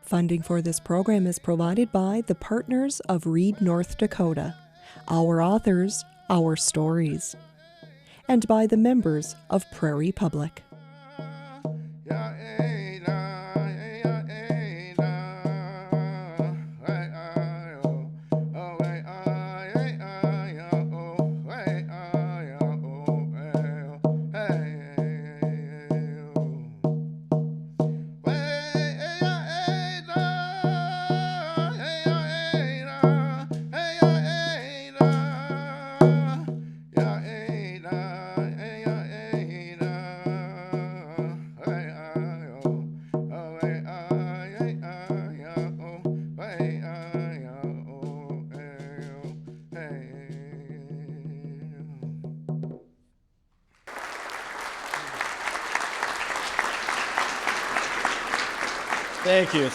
Funding for this program is provided by the Partners of Read, North Dakota, our authors, our stories, and by the members of Prairie Public.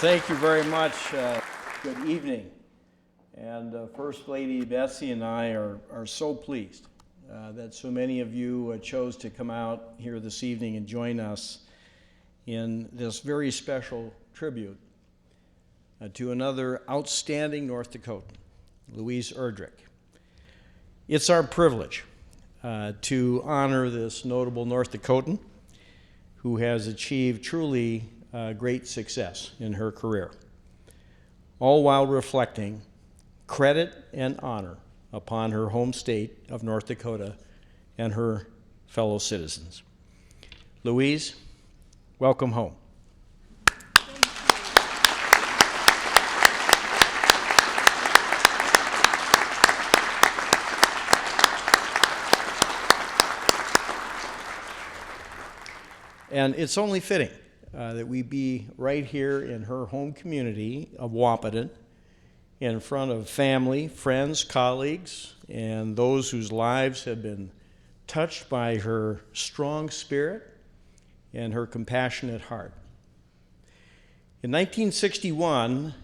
Thank you very much. Good evening. And First Lady Betsy and I are so pleased that so many of you chose to come out here this evening and join us in this very special tribute to another outstanding North Dakotan, Louise Erdrich. It's our privilege to honor this notable North Dakotan who has achieved truly great success in her career, all while reflecting credit and honor upon her home state of North Dakota and her fellow citizens. Louise, welcome home. And it's only fitting that we be right here in her home community of Wahpeton, in front of family, friends, colleagues, and those whose lives have been touched by her strong spirit and her compassionate heart. In 1961,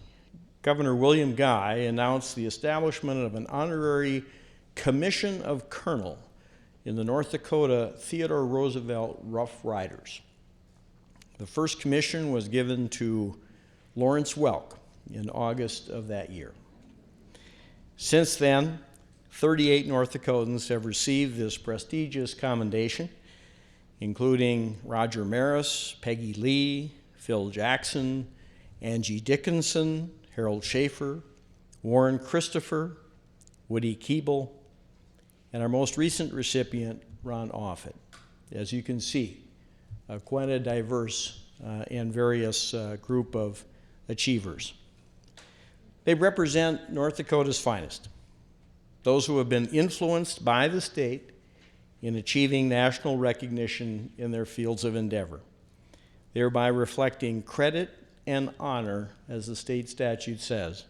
Governor William Guy announced the establishment of an honorary Commission of Colonel in the North Dakota Theodore Roosevelt Rough Riders. The first commission was given to Lawrence Welk in August of that year. Since then, 38 North Dakotans have received this prestigious commendation, including Roger Maris, Peggy Lee, Phil Jackson, Angie Dickinson, Harold Schaefer, Warren Christopher, Woody Keeble, and our most recent recipient, Ron Offit. As you can see, quite a diverse and various group of achievers. They represent North Dakota's finest, those who have been influenced by the state in achieving national recognition in their fields of endeavor, thereby reflecting credit and honor, as the state statute says,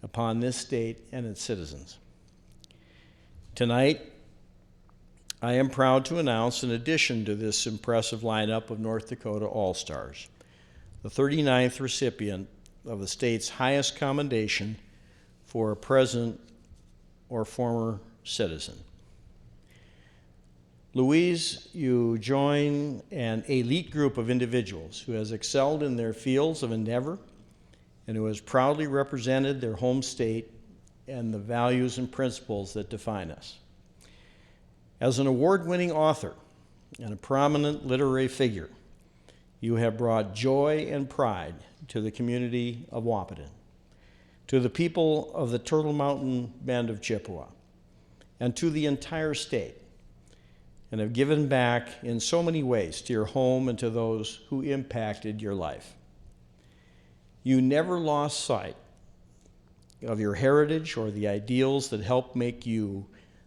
upon this state and its citizens. Tonight, I am proud to announce, in addition to this impressive lineup of North Dakota All-Stars, the 39th recipient of the state's highest commendation for a present or former citizen. Louise, you join an elite group of individuals who has excelled in their fields of endeavor and who has proudly represented their home state and the values and principles that define us. As an award-winning author and a prominent literary figure, you have brought joy and pride to the community of Wahpeton, to the people of the Turtle Mountain Band of Chippewa, and to the entire state, and have given back in so many ways to your home and to those who impacted your life. You never lost sight of your heritage or the ideals that helped make you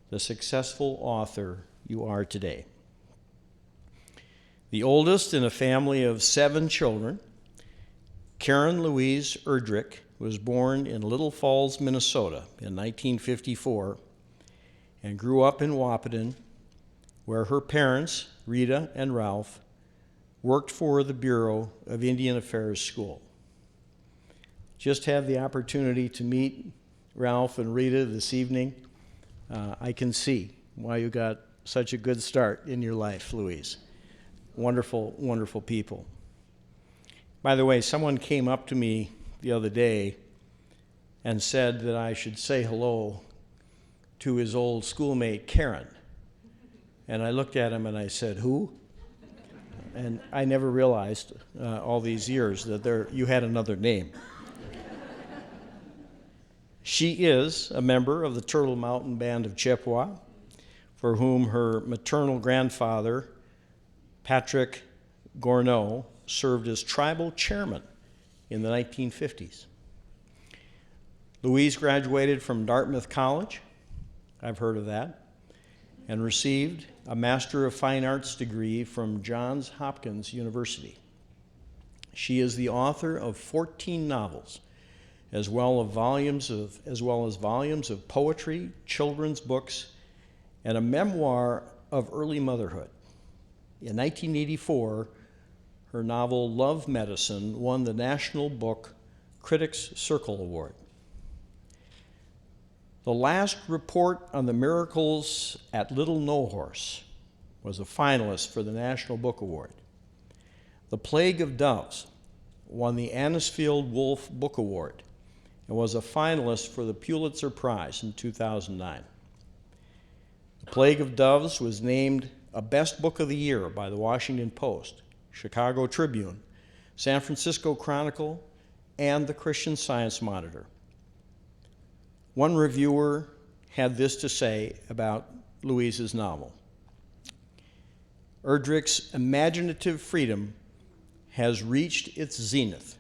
the successful author you are today. The oldest in a family of 7 children, Karen Louise Erdrich was born in Little Falls, Minnesota in 1954 and grew up in Wahpeton, where her parents, Rita and Ralph, worked for the Bureau of Indian Affairs School. Just had the opportunity to meet Ralph and Rita this evening. I can see why you got such a good start in your life, Louise. Wonderful, wonderful people. By the way, someone came up to me the other day and said that I should say hello to his old schoolmate, Karen. And I looked at him and I said, "Who?" And I never realized all these years that you had another name. She is a member of the Turtle Mountain Band of Chippewa, for whom her maternal grandfather, Patrick Gourneau, served as tribal chairman in the 1950s. Louise graduated from Dartmouth College, I've heard of that, and received a Master of Fine Arts degree from Johns Hopkins University. She is the author of 14 novels, as well as volumes of poetry, children's books, and a memoir of early motherhood. In 1984, her novel Love Medicine won the National Book Critics Circle Award. The last report on the miracles at Little No Horse was a finalist for the National Book Award. The Plague of Doves won the Anisfield Wolf Book Award and was a finalist for the Pulitzer Prize in 2009. The Plague of Doves was named a Best Book of the Year by the Washington Post, Chicago Tribune, San Francisco Chronicle, and the Christian Science Monitor. One reviewer had this to say about Louise's novel: Erdrich's imaginative freedom has reached its zenith.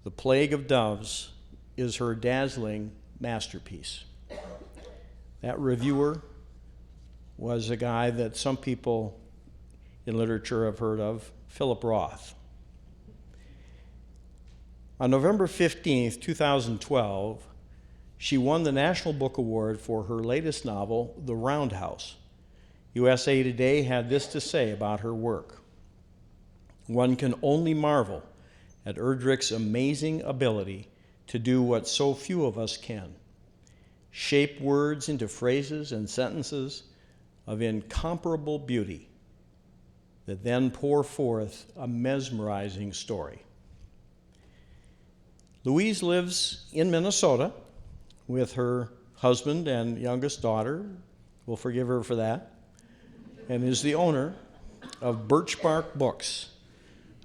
The Plague of Doves is her dazzling masterpiece. That reviewer was a guy that some people in literature have heard of, Philip Roth. On November 15th, 2012, she won the National Book Award for her latest novel, The Roundhouse. USA Today had this to say about her work: one can only marvel at Erdrich's amazing ability to do what so few of us can: shape words into phrases and sentences of incomparable beauty that then pour forth a mesmerizing story. Louise lives in Minnesota with her husband and youngest daughter, we'll forgive her for that, and is the owner of Birch Bark Books,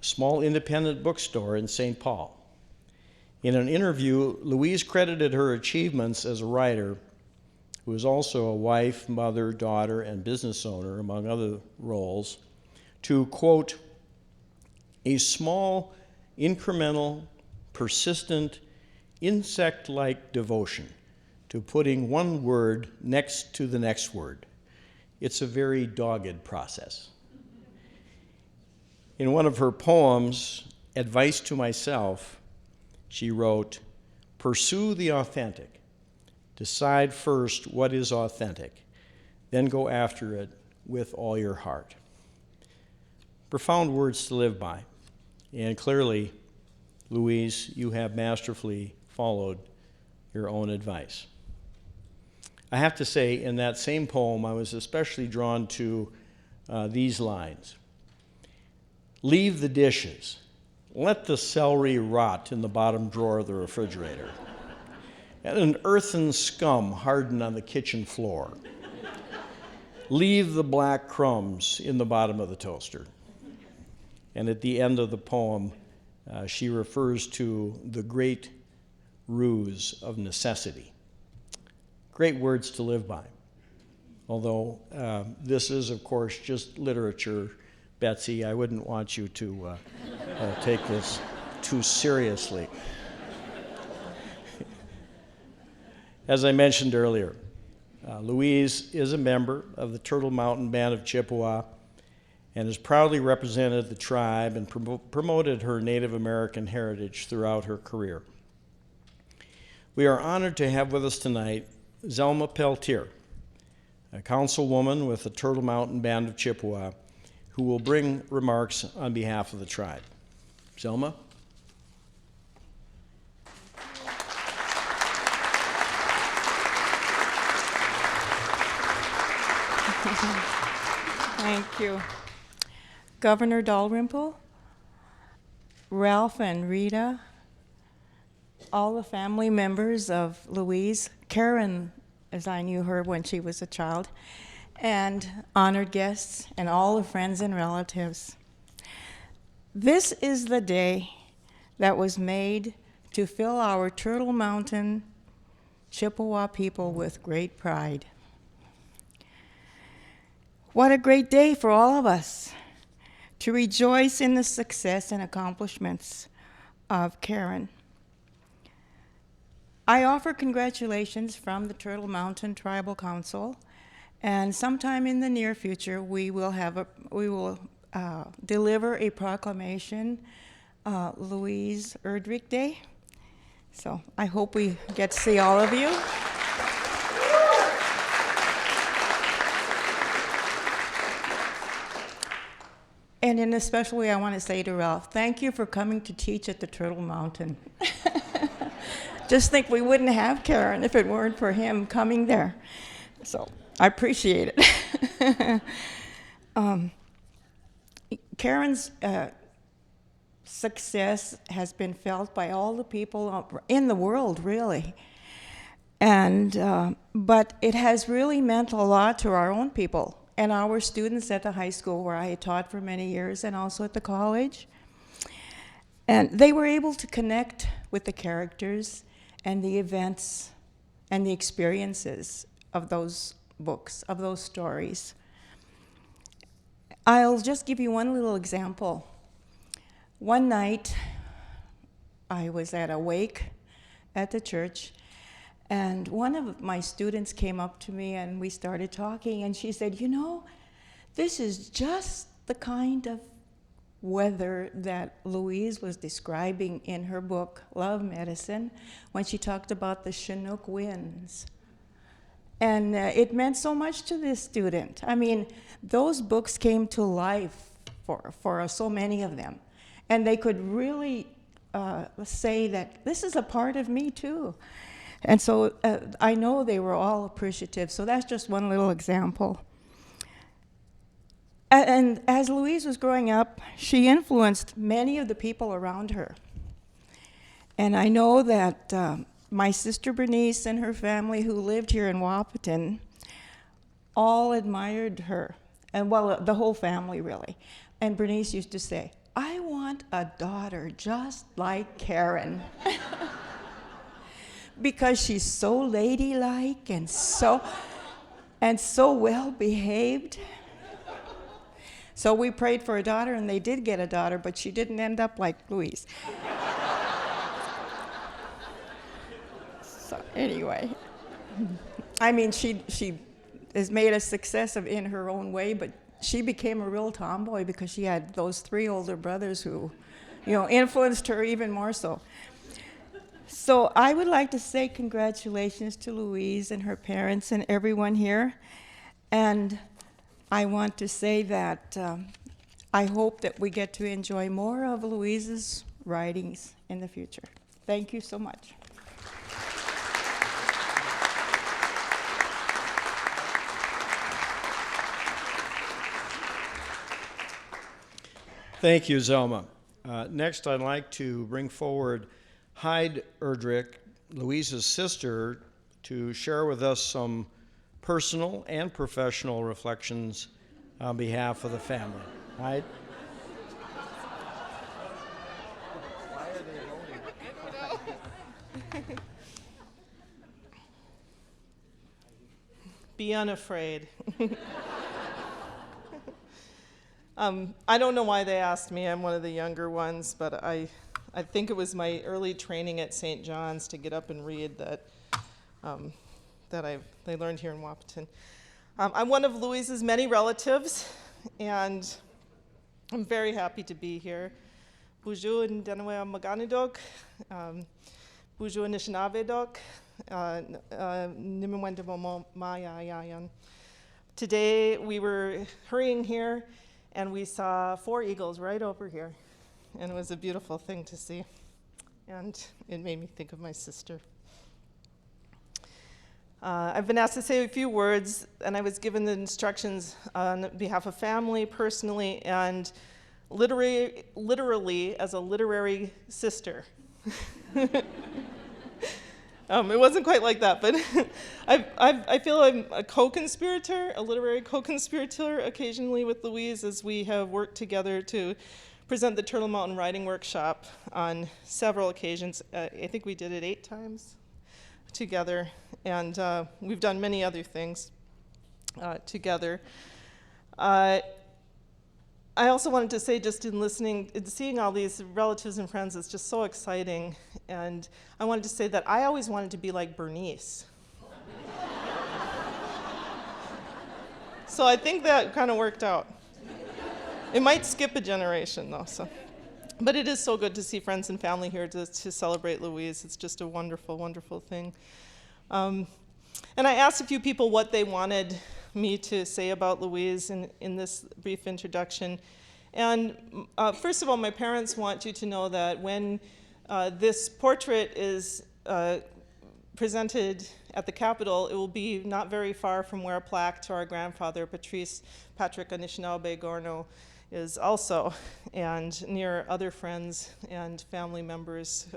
a small independent bookstore in St. Paul. In an interview, Louise credited her achievements as a writer, who is also a wife, mother, daughter, and business owner, among other roles, to, quote, a small, incremental, persistent, insect-like devotion to putting one word next to the next word. It's a very dogged process. In one of her poems, Advice to Myself, she wrote, pursue the authentic. Decide first what is authentic, then go after it with all your heart. Profound words to live by, and clearly, Louise, you have masterfully followed your own advice. I have to say, in that same poem, I was especially drawn to these lines. Leave the dishes. Let the celery rot in the bottom drawer of the refrigerator, and an earthen scum harden on the kitchen floor. Leave the black crumbs in the bottom of the toaster. And at the end of the poem, she refers to the great ruse of necessity. Great words to live by. Although this is, of course, just literature, Betsy, I wouldn't want you to take this too seriously. As I mentioned earlier, Louise is a member of the Turtle Mountain Band of Chippewa and has proudly represented the tribe and promoted her Native American heritage throughout her career. We are honored to have with us tonight Zelma Peltier, a councilwoman with the Turtle Mountain Band of Chippewa, who will bring remarks on behalf of the tribe. Zelma? Thank you. Governor Dalrymple, Ralph and Rita, all the family members of Louise, Karen, as I knew her when she was a child, and honored guests, and all the friends and relatives. This is the day that was made to fill our Turtle Mountain Chippewa people with great pride. What a great day for all of us to rejoice in the success and accomplishments of Karen. I offer congratulations from the Turtle Mountain Tribal Council, and sometime in the near future we will deliver a proclamation, Louise Erdrich Day. So I hope we get to see all of you. And in a special way, I want to say to Ralph, thank you for coming to teach at the Turtle Mountain. Just think we wouldn't have Karen if it weren't for him coming there. So I appreciate it. Karen's success has been felt by all the people in the world, really. And but it has really meant a lot to our own people and our students at the high school where I had taught for many years, and also at the college. And they were able to connect with the characters and the events and the experiences of those books, of those stories. I'll just give you one little example. One night, I was at a wake at the church, and one of my students came up to me and we started talking, and she said, you know, this is just the kind of weather that Louise was describing in her book, Love Medicine, when she talked about the Chinook winds. And it meant so much to this student. I mean, those books came to life for so many of them. And they could really say that this is a part of me too. And so I know they were all appreciative. So that's just one little example. And as Louise was growing up, she influenced many of the people around her. And I know that my sister Bernice and her family who lived here in Wahpeton all admired her. And well, the whole family really. And Bernice used to say, I want a daughter just like Karen. Because she's so ladylike and so well behaved. So we prayed for a daughter, and they did get a daughter, but she didn't end up like Louise. So anyway, I mean, she has made a success in her own way, but she became a real tomboy because she had those 3 older brothers who, influenced her even more so. So I would like to say congratulations to Louise and her parents and everyone here. And I want to say that I hope that we get to enjoy more of Louise's writings in the future. Thank you so much. Thank you, Zelma. Next, I'd like to bring forward Hyde Erdrich, Louise's sister, to share with us some personal and professional reflections on behalf of the family. Hyde? Be unafraid. I don't know why they asked me. I'm one of the younger ones, but I think it was my early training at St. John's to get up and read that they learned here in Wahpeton. I'm one of Louise's many relatives, and I'm very happy to be here. Buju and Denawea Maganidok, Buju and Nishnabedok, Nimwendemomo Mayayan. Today we were hurrying here, and we saw 4 eagles right over here. And it was a beautiful thing to see. And it made me think of my sister. I've been asked to say a few words, and I was given the instructions on behalf of family, personally, and literally as a literary sister. It wasn't quite like that, but I feel I'm a co-conspirator, a literary co-conspirator occasionally with Louise, as we have worked together to present the Turtle Mountain Writing Workshop on several occasions. I think we did it 8 times together, and we've done many other things together. I also wanted to say, just in listening, seeing all these relatives and friends, it's just so exciting. And I wanted to say that I always wanted to be like Bernice. So I think that kind of worked out. It might skip a generation, though. But it is so good to see friends and family here to celebrate Louise. It's just a wonderful, wonderful thing. And I asked a few people what they wanted me to say about Louise in this brief introduction. And first of all, my parents want you to know that when this portrait is presented at the Capitol, it will be not very far from where a plaque to our grandfather, Patrick Anishinaabe Gorno, is also, and near other friends and family members,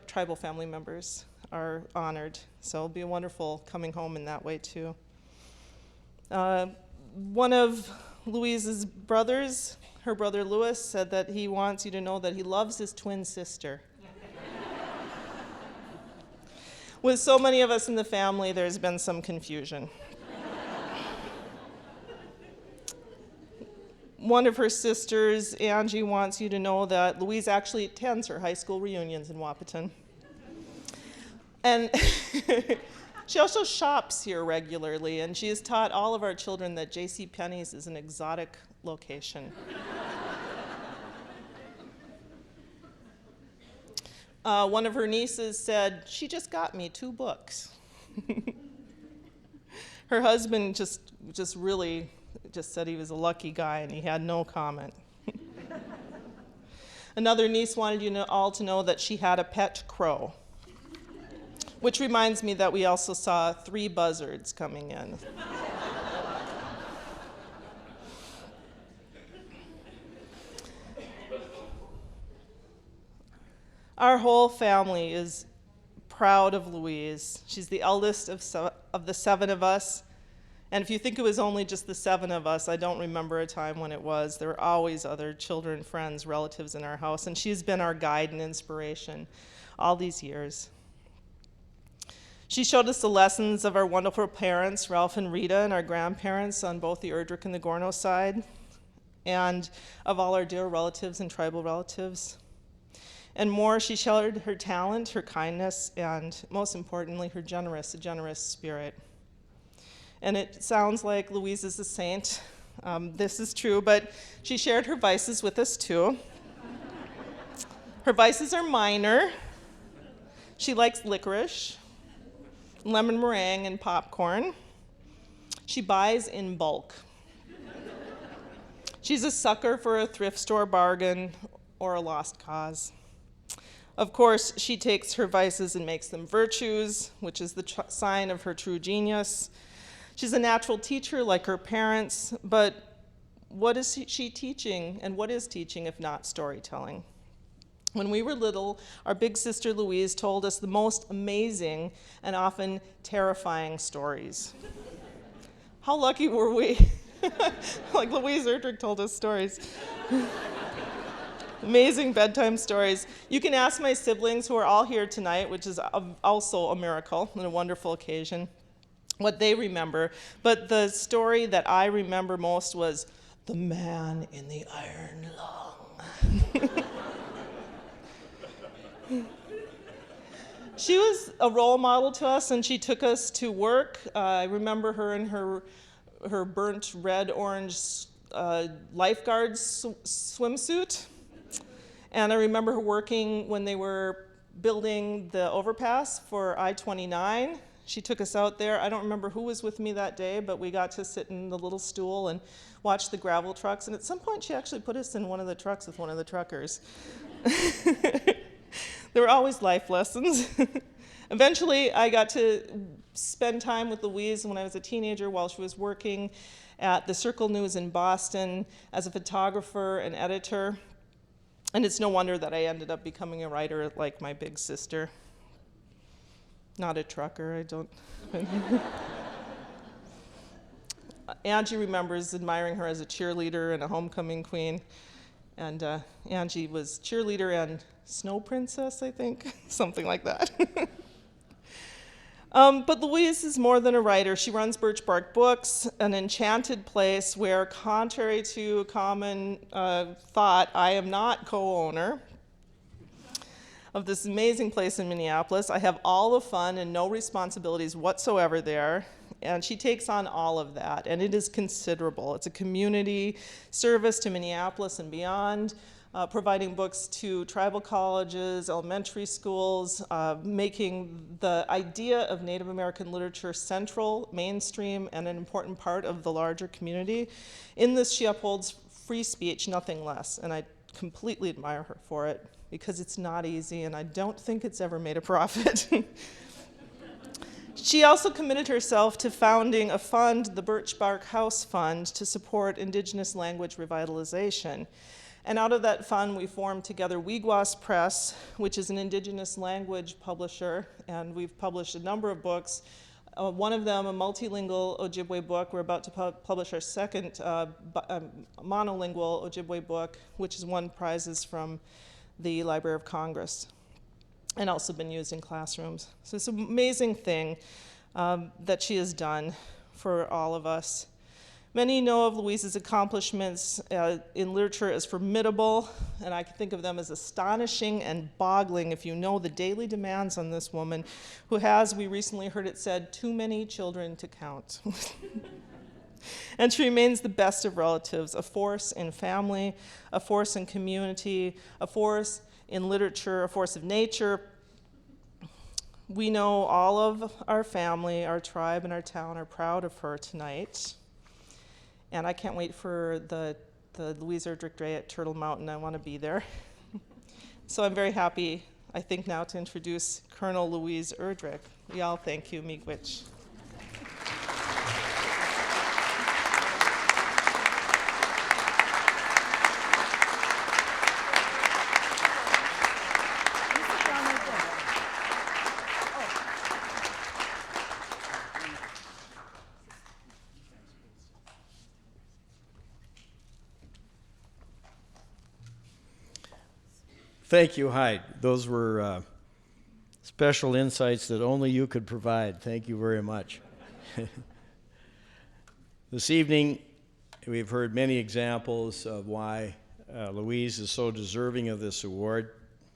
tribal family members are honored. So it'll be a wonderful coming home in that way too. One of Louise's brothers, her brother Louis, said that he wants you to know that he loves his twin sister. With so many of us in the family, there's been some confusion. One of her sisters, Angie, wants you to know that Louise actually attends her high school reunions in Wahpeton. And she also shops here regularly, and she has taught all of our children that J.C. Penney's is an exotic location. One of her nieces said, "She just got me 2 books." Her husband just really said he was a lucky guy, and he had no comment. Another niece wanted you all to know that she had a pet crow. Which reminds me that we also saw 3 buzzards coming in. Our whole family is proud of Louise. She's the eldest of the 7 of us. And if you think it was only just the 7 of us, I don't remember a time when it was. There were always other children, friends, relatives in our house, and she's been our guide and inspiration all these years. She showed us the lessons of our wonderful parents, Ralph and Rita, and our grandparents on both the Erdrich and the Gorno side, and of all our dear relatives and tribal relatives. And more, she shared her talent, her kindness, and most importantly, her generous spirit. And it sounds like Louise is a saint. This is true, but she shared her vices with us too. Her vices are minor. She likes licorice, lemon meringue, and popcorn. She buys in bulk. She's a sucker for a thrift store bargain or a lost cause. Of course, she takes her vices and makes them virtues, which is the sign of her true genius. She's a natural teacher like her parents, but what is she teaching, and what is teaching if not storytelling? When we were little, our big sister Louise told us the most amazing and often terrifying stories. How lucky were we? Like Louise Erdrich told us stories. Amazing bedtime stories. You can ask my siblings, who are all here tonight, which is also a miracle and a wonderful occasion, what they remember. But the story that I remember most was The Man in the Iron Lung. She was a role model to us, and she took us to work. I remember her in her burnt red-orange lifeguard swimsuit. And I remember her working when they were building the overpass for I-29. She took us out there. I don't remember who was with me that day, but we got to sit in the little stool and watch the gravel trucks. And at some point, she actually put us in one of the trucks with one of the truckers. There were always life lessons. Eventually, I got to spend time with Louise when I was a teenager while she was working, at the Circle News in Boston as a photographer and editor. And it's no wonder that I ended up becoming a writer like my big sister. Not a trucker, I don't. Angie remembers admiring her as a cheerleader and a homecoming queen. And Angie was cheerleader and snow princess, I think, something like that. But Louise is more than a writer. She runs Birch Bark Books, an enchanted place where, contrary to common thought, I am not co-owner of this amazing place in Minneapolis. I have all the fun and no responsibilities whatsoever there, and she takes on all of that, and it is considerable. It's a community service to Minneapolis and beyond, providing books to tribal colleges, elementary schools, making the idea of Native American literature central, mainstream, and an important part of the larger community. In this, she upholds free speech, nothing less, and I completely admire her for it, because it's not easy, and I don't think it's ever made a profit. She also committed herself to founding a fund, the Birch Bark House Fund, to support Indigenous language revitalization. And out of that fund, we formed together Weegwas Press, which is an Indigenous language publisher, and we've published a number of books. One of them, a multilingual Ojibwe book. We're about to publish our second monolingual Ojibwe book, which has won prizes from the Library of Congress and also been used in classrooms. So it's an amazing thing that she has done for all of us. Many know of Louise's accomplishments in literature as formidable, and I can think of them as astonishing and boggling if you know the daily demands on this woman, who has, we recently heard it said, too many children to count. And she remains the best of relatives, a force in family, a force in community, a force in literature, a force of nature. We know all of our family, our tribe, and our town are proud of her tonight. And I can't wait for the Louise Erdrich Day at Turtle Mountain. I want to be there. So I'm very happy, I think, now to introduce Colonel Louise Erdrich. We all thank you, Miigwech. Thank you, Hyde. Those were special insights that only you could provide. Thank you very much. This evening, we've heard many examples of why Louise is so deserving of this award,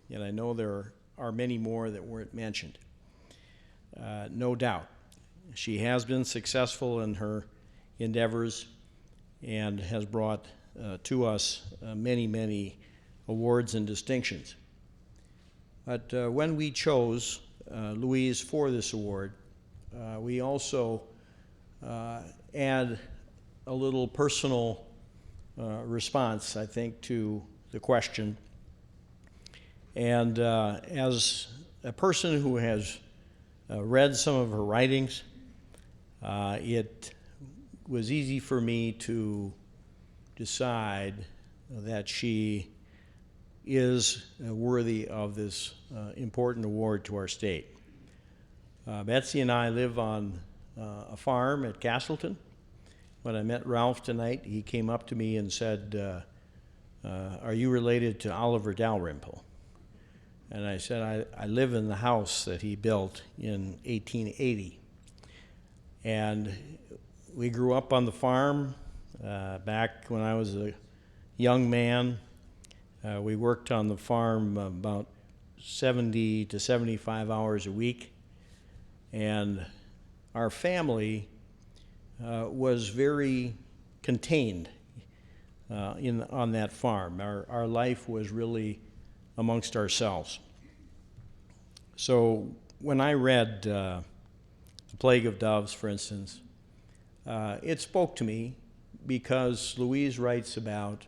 and I know there are many more that weren't mentioned. No doubt. She has been successful in her endeavors and has brought to us many, many awards and distinctions. But when we chose Louise for this award, we also add a little personal response, I think, to the question. And as a person who has read some of her writings, it was easy for me to decide that she is worthy of this important award to our state. Betsy and I live on a farm at Castleton. When I met Ralph tonight, he came up to me and said, are you related to Oliver Dalrymple? And I said, I live in the house that he built in 1880. And we grew up on the farm back when I was a young man. We worked on the farm about 70 to 75 hours a week, and our family was very contained on that farm. Our life was really amongst ourselves. So when I read The Plague of Doves, for instance, it spoke to me because Louise writes about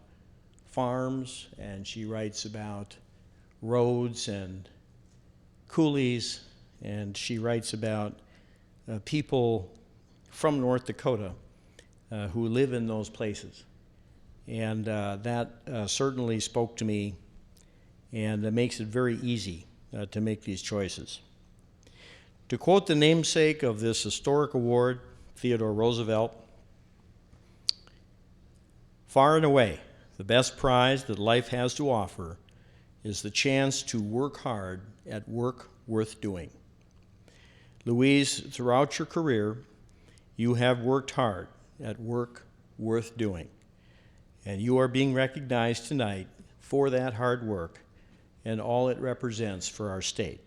farms, and she writes about roads and coolies, and she writes about people from North Dakota who live in those places. And that certainly spoke to me, and it makes it very easy to make these choices. To quote the namesake of this historic award, Theodore Roosevelt, "Far and away, the best prize that life has to offer is the chance to work hard at work worth doing." Louise, throughout your career, you have worked hard at work worth doing, and you are being recognized tonight for that hard work and all it represents for our state.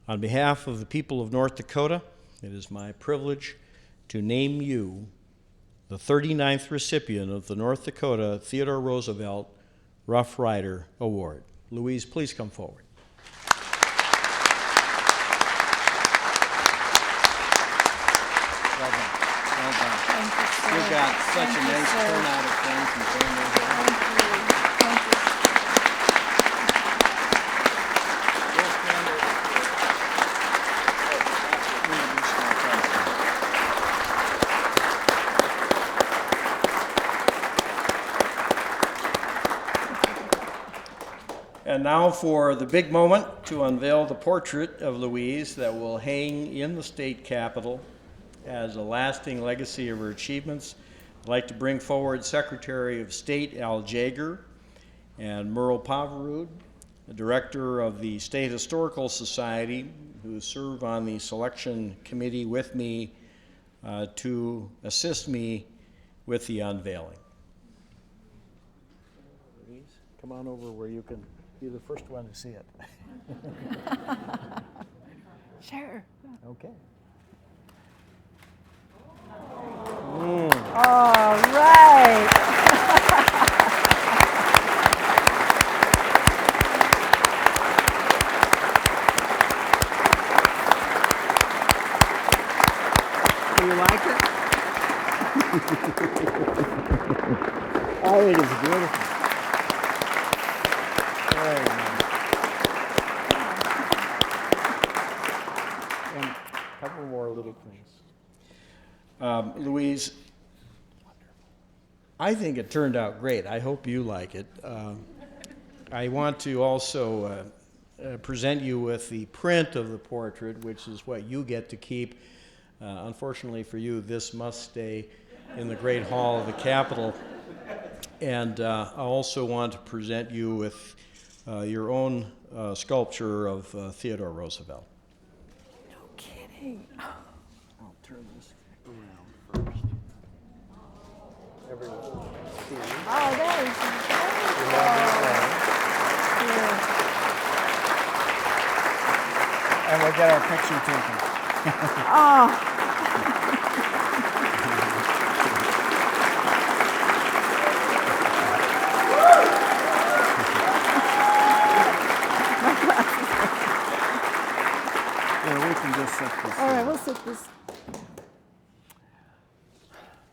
On behalf of the people of North Dakota, it is my privilege to name you the 39th recipient of the North Dakota Theodore Roosevelt Rough Rider Award. Louise, please come forward. Well done. Well done. Thank you, sir. You've got such Thank a you, nice sir. turnout of friends and family here. Thank you. Thank you. And now for the big moment to unveil the portrait of Louise that will hang in the state capitol as a lasting legacy of her achievements. I'd like to bring forward Secretary of State Al Jaeger and Merle Poverud, the Director of the State Historical Society, who serve on the selection committee with me to assist me with the unveiling. Louise, come on over where you can be the first one to see it. Sure. Okay. All right. Do you like it? I think it's beautiful. Very nice. And a couple more little things. Louise, I think it turned out great. I hope you like it. I want to also present you with the print of the portrait, which is what you get to keep. Unfortunately for you, this must stay in the Great Hall of the Capitol. And I also want to present you with your own sculpture of Theodore Roosevelt. No kidding. I'll turn this around first. Everyone. Oh, that is And we'll get our picture taken. Oh. Yeah, we can just set this. All right, we'll sit this.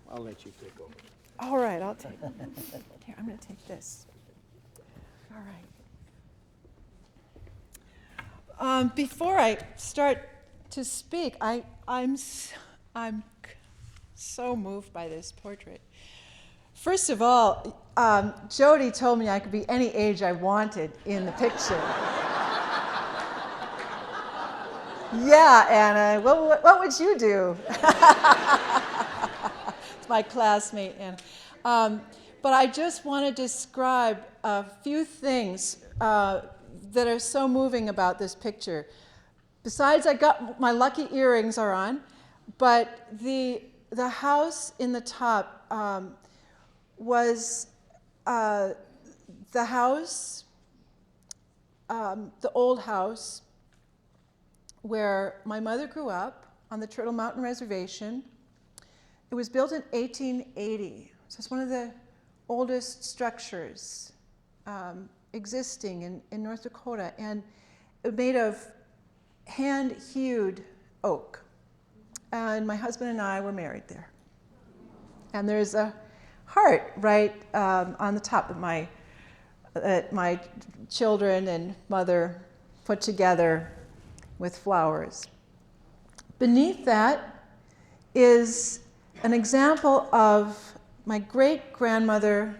I'll let you take over. All right, I'll take. Here, I'm going to take this. All right. Before I start to speak, I'm so moved by this portrait. First of all, Jody told me I could be any age I wanted in the picture. Yeah, Anna, what would you do? It's my classmate, Anna. But I just want to describe a few things that are so moving about this picture. Besides, I got my lucky earrings are on, but the house in the top was the house, the old house where my mother grew up on the Turtle Mountain Reservation. It was built in 1880, so it's one of the oldest structures existing in North Dakota, and it made of hand-hewed oak. And my husband and I were married there. And there's a heart right on the top that my children and mother put together with flowers. Beneath that is an example of my great-grandmother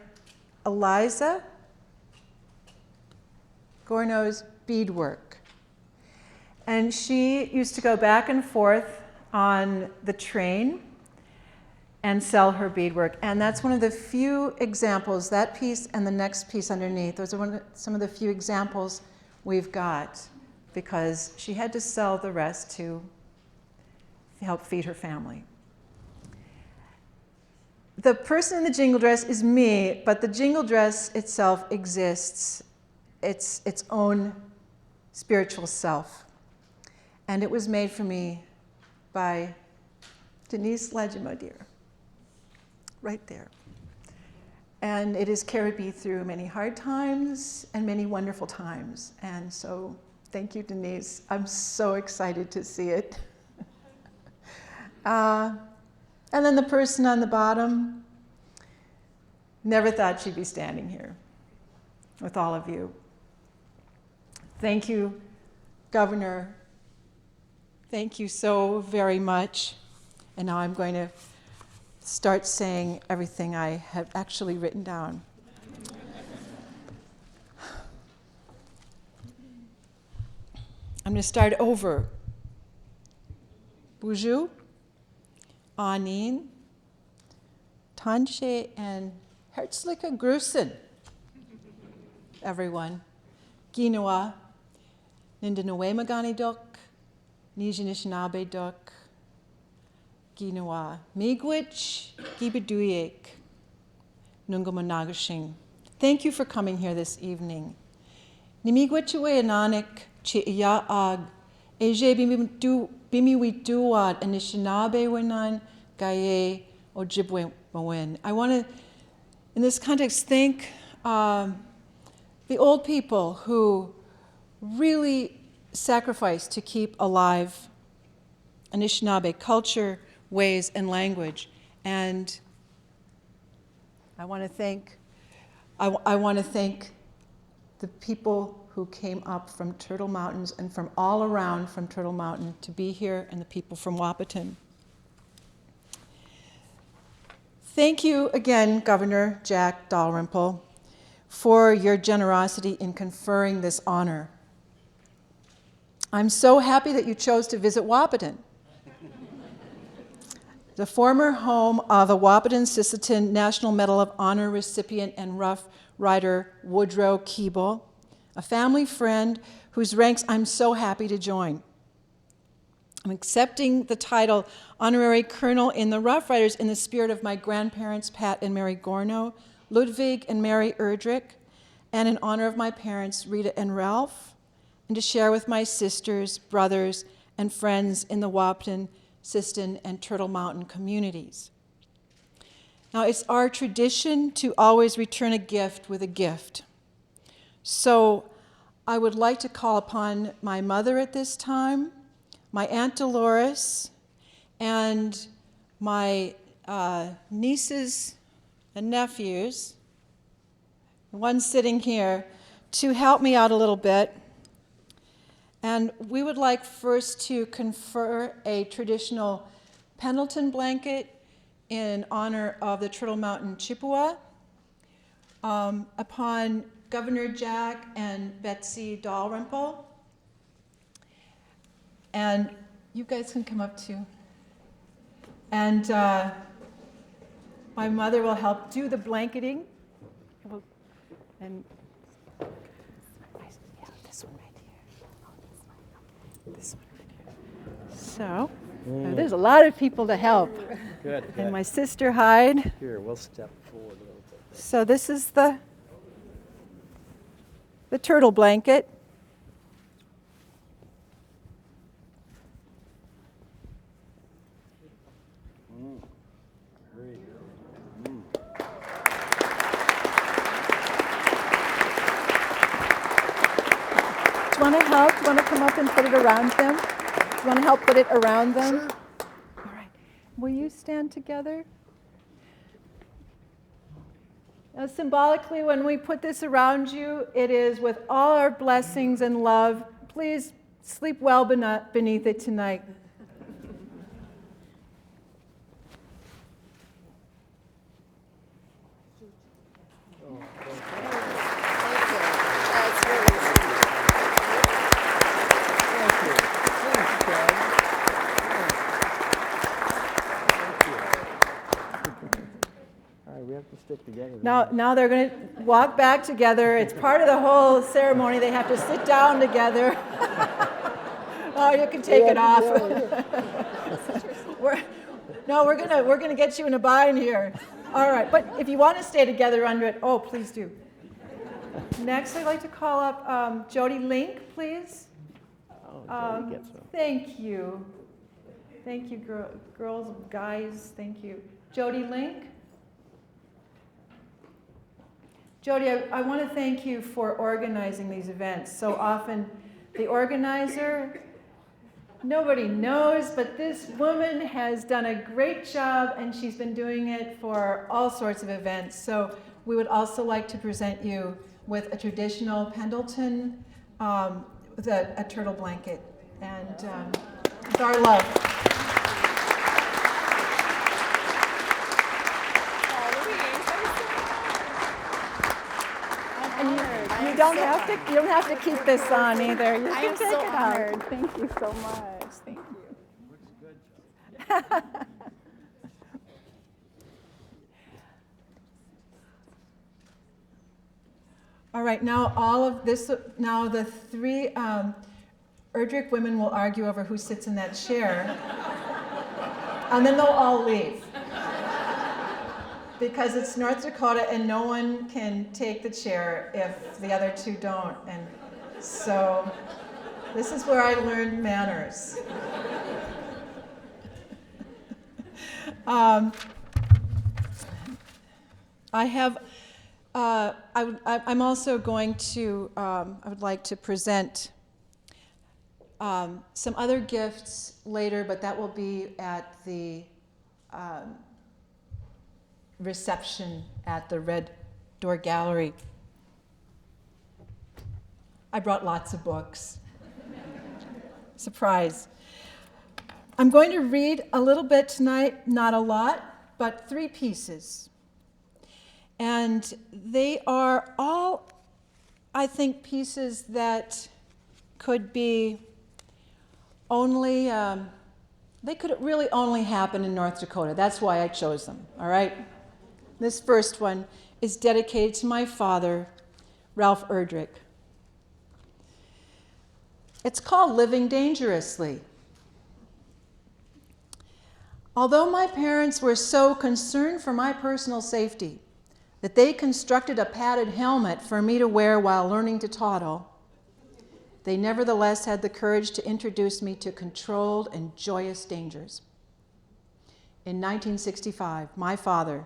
Eliza Gorno's beadwork. And she used to go back and forth on the train and sell her beadwork. And that's one of the few examples, that piece and the next piece underneath, those are some of the few examples we've got, because she had to sell the rest to help feed her family. The person in the jingle dress is me, but the jingle dress itself exists. It's its own spiritual self. And it was made for me by Denise Legimodir, right there. And it has carried me through many hard times and many wonderful times. And so thank you, Denise. I'm so excited to see it. And then the person on the bottom, never thought she'd be standing here with all of you. Thank you, Governor. Thank you so very much. And now I'm going to start saying everything I have actually written down. I'm going to start over. Bonjour, Anin, Tanshe, and herzliche Grüßen, everyone. Ginawa, Nindanawe Magani Dok, Nijinishinaabe Dok, Ginawa, Miigwech, Gibaduyek, Nungamanagashing. Thank you for coming here this evening. Nimigwechewe Ananik, Chiya Ag, Eje Bimiwi Duwad, Anishinaabe Wenan, Gaye, Ojibwe Mawin. I want to, in this context, thank the old people who really sacrificed to keep alive Anishinaabe culture, ways, and language. And I want to thank the people who came up from Turtle Mountains and from all around from Turtle Mountain to be here, and the people from Wahpeton. Thank you again, Governor Jack Dalrymple, for your generosity in conferring this honor. I'm so happy that you chose to visit Wahpeton, the former home of the Wahpeton-Sisseton National Medal of Honor recipient and Rough Rider Woodrow Keeble, a family friend whose ranks I'm so happy to join. I'm accepting the title Honorary Colonel in the Rough Riders in the spirit of my grandparents, Pat and Mary Gorno, Ludwig and Mary Erdrich, and in honor of my parents, Rita and Ralph, and to share with my sisters, brothers, and friends in the Wahpeton, Sisseton, and Turtle Mountain communities. Now, it's our tradition to always return a gift with a gift. So I would like to call upon my mother at this time, my Aunt Dolores, and my nieces and nephews, one sitting here, to help me out a little bit. And we would like first to confer a traditional Pendleton blanket in honor of the Turtle Mountain Chippewa upon Governor Jack and Betsy Dalrymple. And you guys can come up too. And my mother will help do the blanketing. And this one right here. This one right here. So there's a lot of people to help. Good. And my sister Hyde. Here, we'll step forward a little bit. So this is the turtle blanket. Do you want to help? Do you want to come up and put it around them? Do you want to help put it around them? Sure. All right. Will you stand together? Now, symbolically, when we put this around you, it is with all our blessings and love. Please sleep well beneath it tonight. Now they're going to walk back together. It's part of the whole ceremony. They have to sit down together. Oh, you can take it off. We're gonna get you in a bind here. All right, but if you want to stay together under it, oh, please do. Next, I'd like to call up Jody Link, please. Jody gets one. Thank you. Thank you, girls, guys, thank you. Jody Link. Jody, I want to thank you for organizing these events. So often, the organizer, nobody knows, but this woman has done a great job, and she's been doing it for all sorts of events. So we would also like to present you with a traditional Pendleton, with a turtle blanket, and with our love. You don't have to keep this on either. You I can am take so it out. honored. Thank you so much. Thank you. All right, now all of this, now the three Erdrich women will argue over who sits in that chair, and then they'll all leave. Because it's North Dakota and no one can take the chair if the other two don't. And so this is where I learned manners. I'm also going to, I would like to present some other gifts later, but that will be at the reception at the Red Door Gallery. I brought lots of books. Surprise. I'm going to read a little bit tonight, not a lot, but 3 pieces. And they are all, I think, pieces that could be only, they could really only happen in North Dakota. That's why I chose them, all right? This first one is dedicated to my father, Ralph Erdrich. It's called Living Dangerously. Although my parents were so concerned for my personal safety that they constructed a padded helmet for me to wear while learning to toddle, they nevertheless had the courage to introduce me to controlled and joyous dangers. In 1965, my father,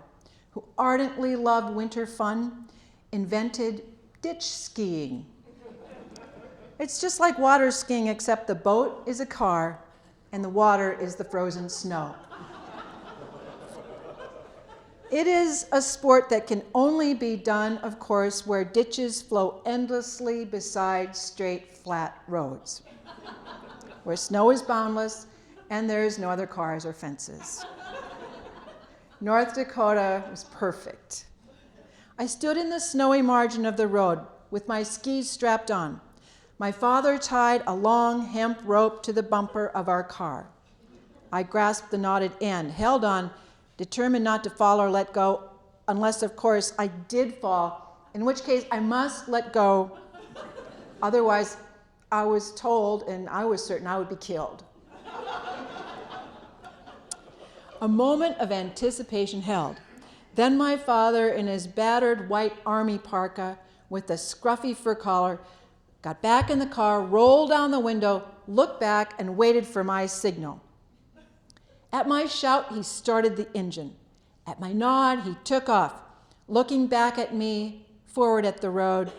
who ardently loved winter fun, invented ditch skiing. It's just like water skiing, except the boat is a car and the water is the frozen snow. It is a sport that can only be done, of course, where ditches flow endlessly beside straight, flat roads, where snow is boundless and there's no other cars or fences. North Dakota was perfect. I stood in the snowy margin of the road with my skis strapped on. My father tied a long hemp rope to the bumper of our car. I grasped the knotted end, held on, determined not to fall or let go, unless, of course, I did fall, in which case I must let go. Otherwise, I was told, and I was certain I would be killed. A moment of anticipation held. Then my father, in his battered white army parka with the scruffy fur collar, got back in the car, rolled down the window, looked back, and waited for my signal. At my shout, he started the engine. At my nod, he took off, looking back at me, forward at the road.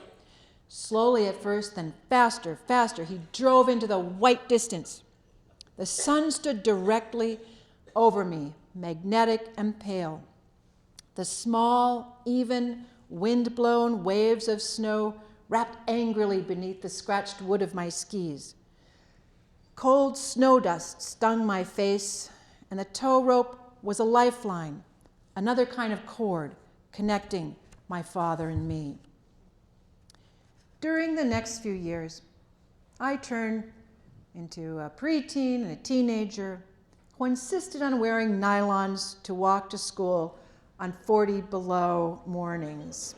Slowly at first, then faster, faster, he drove into the white distance. The sun stood directly over me, magnetic and pale. The small, even, wind-blown waves of snow wrapped angrily beneath the scratched wood of my skis. Cold snow dust stung my face, and the tow rope was a lifeline, another kind of cord connecting my father and me. During the next few years, I turned into a preteen and a teenager who insisted on wearing nylons to walk to school on 40 below mornings.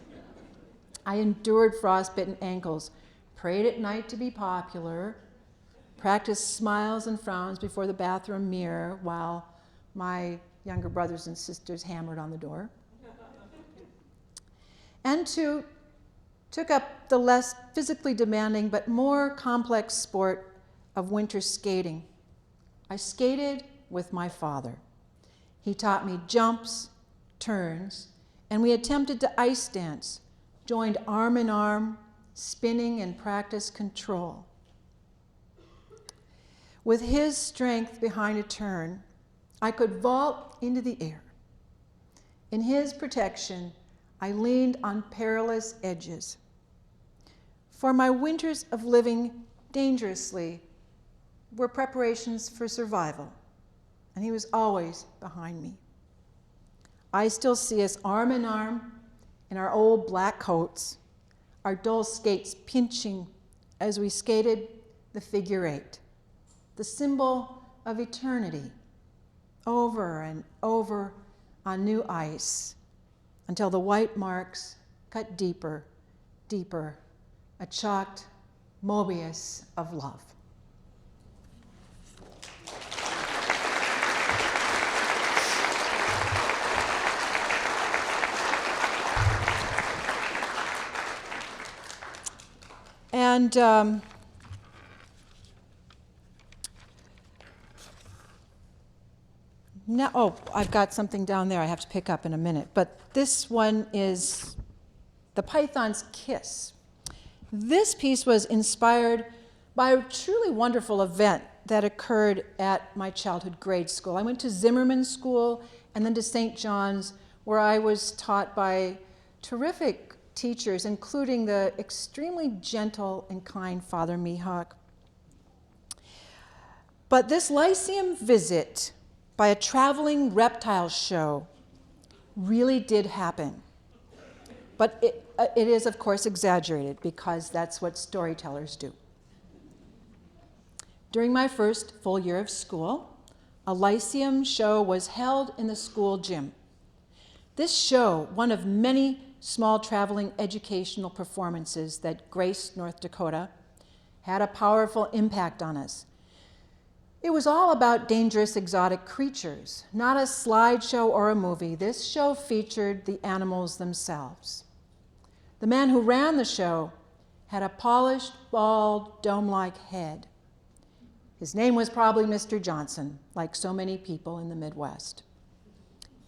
I endured frostbitten ankles, prayed at night to be popular, practiced smiles and frowns before the bathroom mirror while my younger brothers and sisters hammered on the door. And took up the less physically demanding but more complex sport of winter skating. I skated with my father. He taught me jumps, turns, and we attempted to ice dance, joined arm in arm, spinning and practiced control. With his strength behind a turn, I could vault into the air. In his protection, I leaned on perilous edges. For my winters of living dangerously were preparations for survival, and he was always behind me. I still see us arm in arm in our old black coats, our dull skates pinching as we skated the figure eight, the symbol of eternity, over and over on new ice, until the white marks cut deeper, deeper, a chalked Mobius of love. And now, oh, I've got something down there I have to pick up in a minute, but this one is The Python's Kiss. This piece was inspired by a truly wonderful event that occurred at my childhood grade school. I went to Zimmerman School and then to St. John's, where I was taught by terrific teachers, including the extremely gentle and kind Father Mihawk. But this Lyceum visit by a traveling reptile show really did happen. But it is, of course, exaggerated because that's what storytellers do. During my first full year of school, a Lyceum show was held in the school gym. This show, one of many small traveling educational performances that graced North Dakota, had a powerful impact on us. It was all about dangerous exotic creatures, not a slideshow or a movie. This show featured the animals themselves. The man who ran the show had a polished, bald, dome-like head. His name was probably Mr. Johnson, like so many people in the Midwest.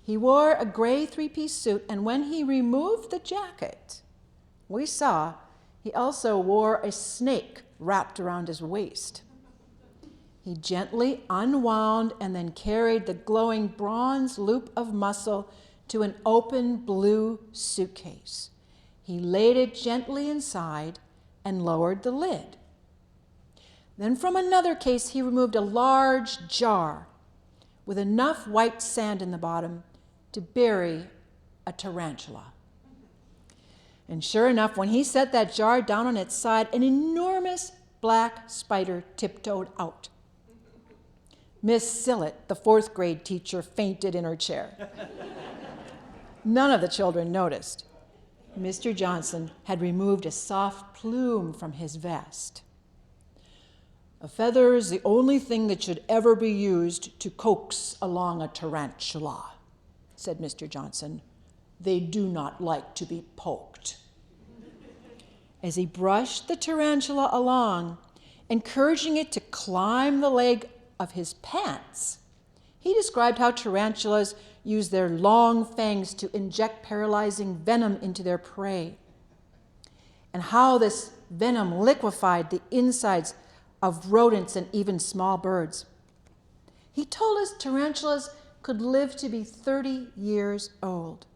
He wore a gray three-piece suit, and when he removed the jacket, we saw he also wore a snake wrapped around his waist. He gently unwound and then carried the glowing bronze loop of muscle to an open blue suitcase. He laid it gently inside and lowered the lid. Then from another case, he removed a large jar with enough white sand in the bottom to bury a tarantula. And sure enough, when he set that jar down on its side, an enormous black spider tiptoed out. Miss Sillett, the fourth grade teacher, fainted in her chair. None of the children noticed. Mr. Johnson had removed a soft plume from his vest. A feather is the only thing that should ever be used to coax along a tarantula, said Mr. Johnson. They do not like to be poked. As he brushed the tarantula along, encouraging it to climb the leg of his pants, he described how tarantulas use their long fangs to inject paralyzing venom into their prey, and how this venom liquefied the insides of rodents and even small birds. He told us tarantulas could live to be 30 years old.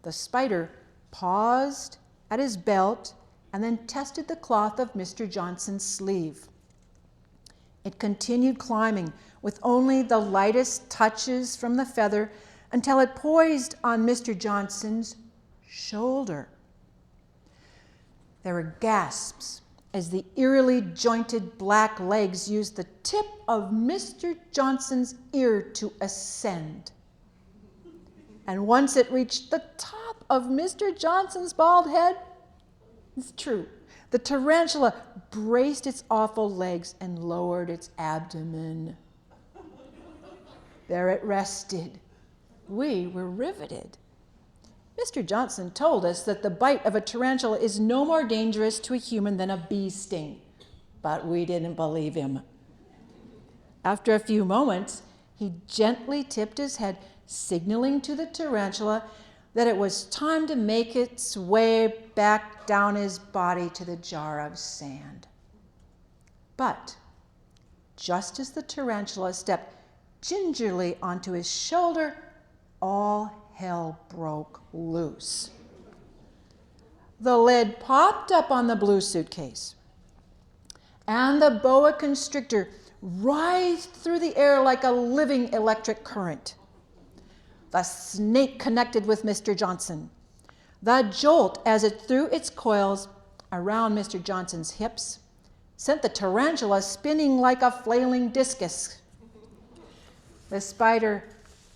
The spider paused at his belt and then tested the cloth of Mr. Johnson's sleeve. It continued climbing with only the lightest touches from the feather until it poised on Mr. Johnson's shoulder. There were gasps as the eerily jointed black legs used the tip of Mr. Johnson's ear to ascend. And once it reached the top of Mr. Johnson's bald head, it's true, the tarantula braced its awful legs and lowered its abdomen. There it rested. We were riveted. Mr. Johnson told us that the bite of a tarantula is no more dangerous to a human than a bee sting, but we didn't believe him. After a few moments, he gently tipped his head, signaling to the tarantula that it was time to make its way back down his body to the jar of sand. But just as the tarantula stepped gingerly onto his shoulder, all hell broke loose. The lid popped up on the blue suitcase, and the boa constrictor writhed through the air like a living electric current. The snake connected with Mr. Johnson. The jolt, as it threw its coils around Mr. Johnson's hips, sent the tarantula spinning like a flailing discus. The spider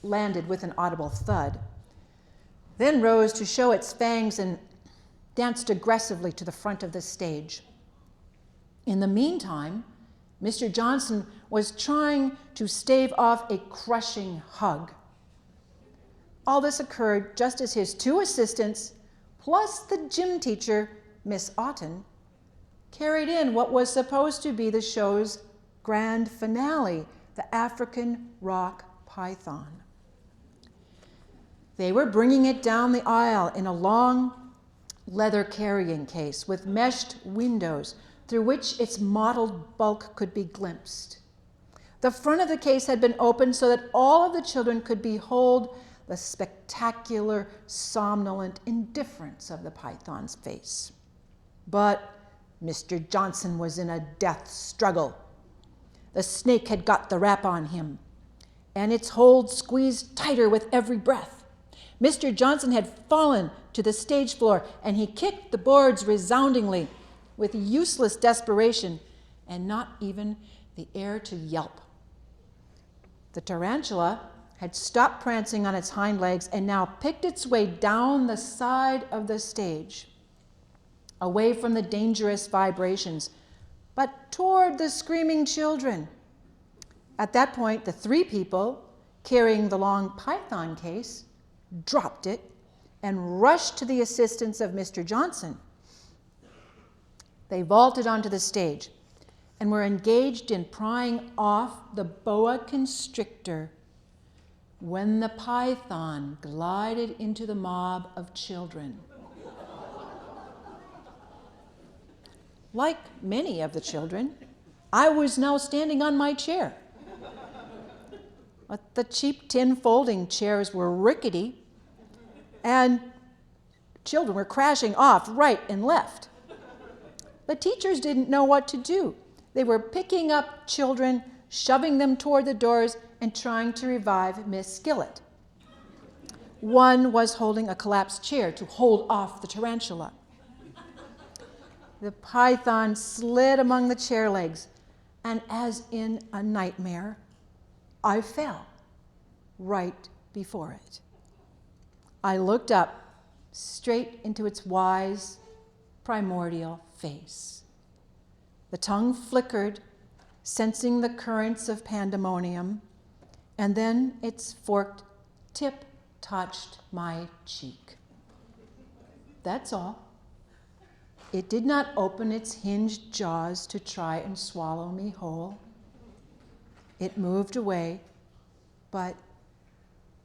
landed with an audible thud, then rose to show its fangs and danced aggressively to the front of the stage. In the meantime, Mr. Johnson was trying to stave off a crushing hug. All this occurred just as his two assistants, plus the gym teacher, Miss Otten, carried in what was supposed to be the show's grand finale, the African rock python. They were bringing it down the aisle in a long leather carrying case with meshed windows through which its mottled bulk could be glimpsed. The front of the case had been opened so that all of the children could behold the spectacular, somnolent indifference of the python's face. But Mr. Johnson was in a death struggle. The snake had got the rap on him, and its hold squeezed tighter with every breath. Mr. Johnson had fallen to the stage floor, and he kicked the boards resoundingly with useless desperation and not even the air to yelp. The tarantula had stopped prancing on its hind legs and now picked its way down the side of the stage, away from the dangerous vibrations, but toward the screaming children. At that point, the three people carrying the long python case dropped it and rushed to the assistance of Mr. Johnson. They vaulted onto the stage and were engaged in prying off the boa constrictor when the python glided into the mob of children. Like many of the children, I was now standing on my chair. But the cheap tin folding chairs were rickety, and children were crashing off right and left. The teachers didn't know what to do. They were picking up children, shoving them toward the doors, and trying to revive Miss Skillet. One was holding a collapsed chair to hold off the tarantula. The python slid among the chair legs, and as in a nightmare, I fell right before it. I looked up straight into its wise, primordial face. The tongue flickered, sensing the currents of pandemonium, and then its forked tip touched my cheek. That's all. It did not open its hinged jaws to try and swallow me whole. It moved away, but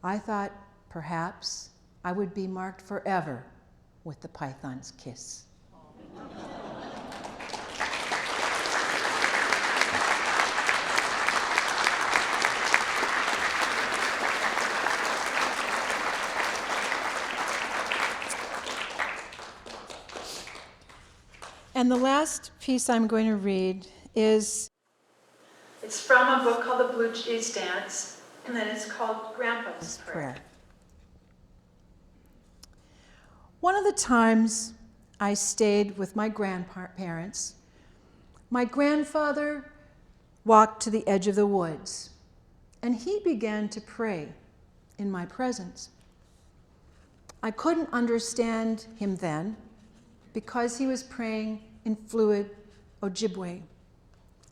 I thought perhaps I would be marked forever with the python's kiss. And the last piece I'm going to read is, it's from a book called The Blue Jays Dance, and then it's called Grandpa's Prayer. One of the times I stayed with my grandparents, my grandfather walked to the edge of the woods, and he began to pray in my presence. I couldn't understand him then because he was praying in fluid Ojibwe,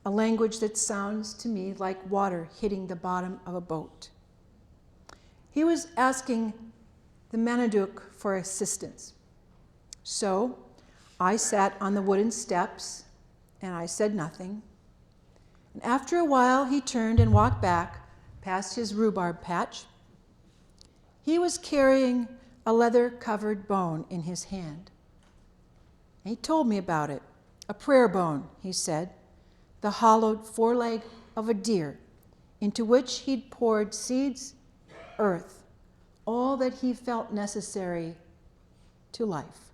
a language that sounds to me like water hitting the bottom of a boat. He was asking the Manaduk for assistance. So I sat on the wooden steps and I said nothing. And after a while, he turned and walked back past his rhubarb patch. He was carrying a leather-covered bone in his hand. He told me about it. A prayer bone, he said, the hollowed foreleg of a deer, into which he'd poured seeds, earth, all that he felt necessary to life.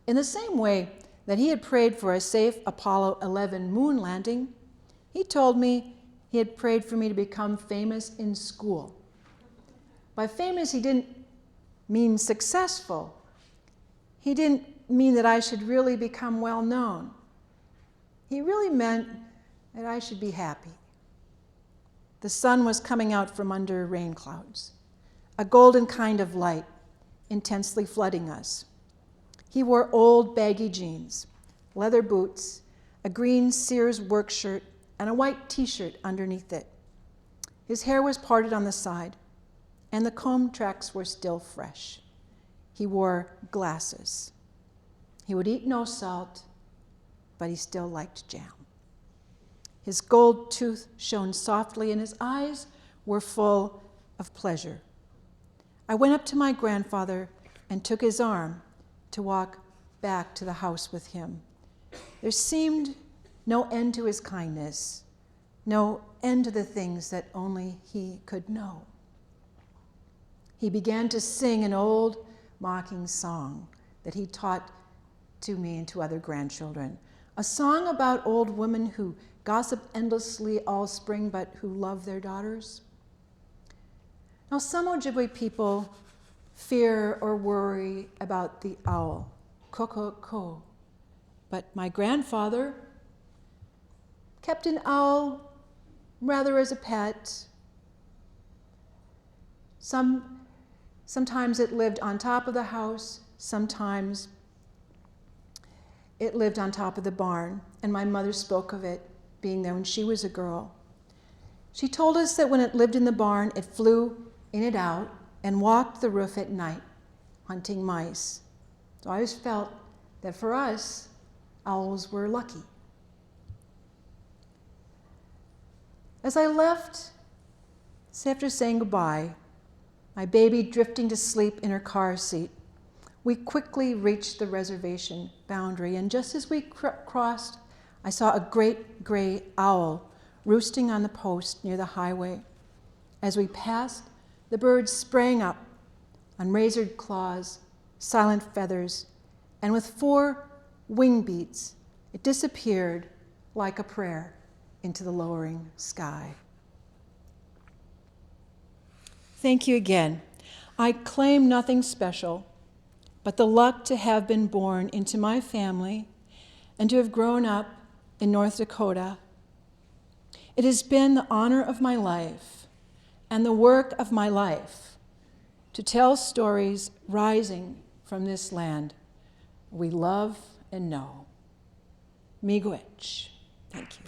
In the same way that he had prayed for a safe Apollo 11 moon landing, he told me he had prayed for me to become famous in school. By famous, he didn't mean successful. He didn't mean that I should really become well known. He really meant that I should be happy. The sun was coming out from under rain clouds, a golden kind of light intensely flooding us. He wore old baggy jeans, leather boots, a green Sears work shirt, and a white t-shirt underneath it. His hair was parted on the side, and the comb tracks were still fresh. He wore glasses. He would eat no salt, but he still liked jam. His gold tooth shone softly, and his eyes were full of pleasure. I went up to my grandfather and took his arm to walk back to the house with him. There seemed no end to his kindness, no end to the things that only he could know. He began to sing an old mocking song that he taught to me and to other grandchildren, a song about old women who gossip endlessly all spring but who love their daughters. Now, some Ojibwe people fear or worry about the owl, ko-ko-ko, but my grandfather kept an owl rather as a pet. Sometimes it lived on top of the house, sometimes it lived on top of the barn, and my mother spoke of it being there when she was a girl. She told us that when it lived in the barn, it flew in and out and walked the roof at night, hunting mice. So I always felt that for us, owls were lucky. As I left, after saying goodbye, my baby drifting to sleep in her car seat, we quickly reached the reservation boundary, and just as we crossed, I saw a great gray owl roosting on the post near the highway. As we passed, the bird sprang up on razored claws, silent feathers, and with 4 wing beats, it disappeared like a prayer into the lowering sky. Thank you again. I claim nothing special, but the luck to have been born into my family and to have grown up in North Dakota. It has been the honor of my life and the work of my life to tell stories rising from this land we love and know. Miigwech. Thank you.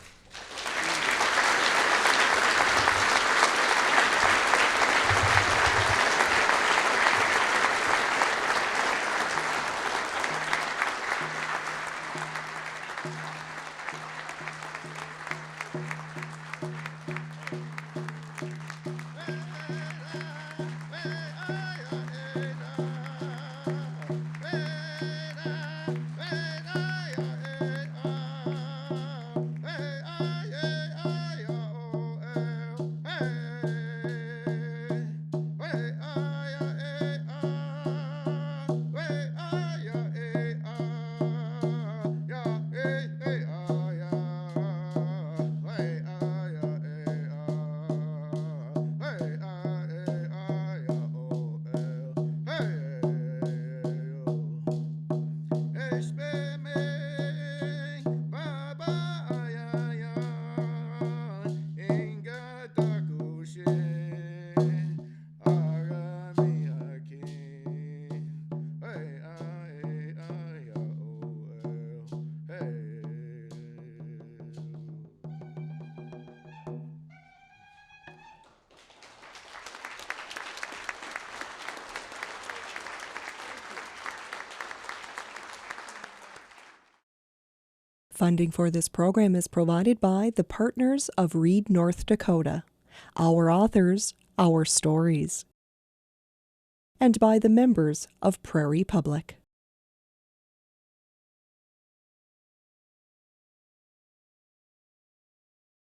Hey! Funding for this program is provided by the Partners of Reed, North Dakota, our authors, our stories, and by the members of Prairie Public.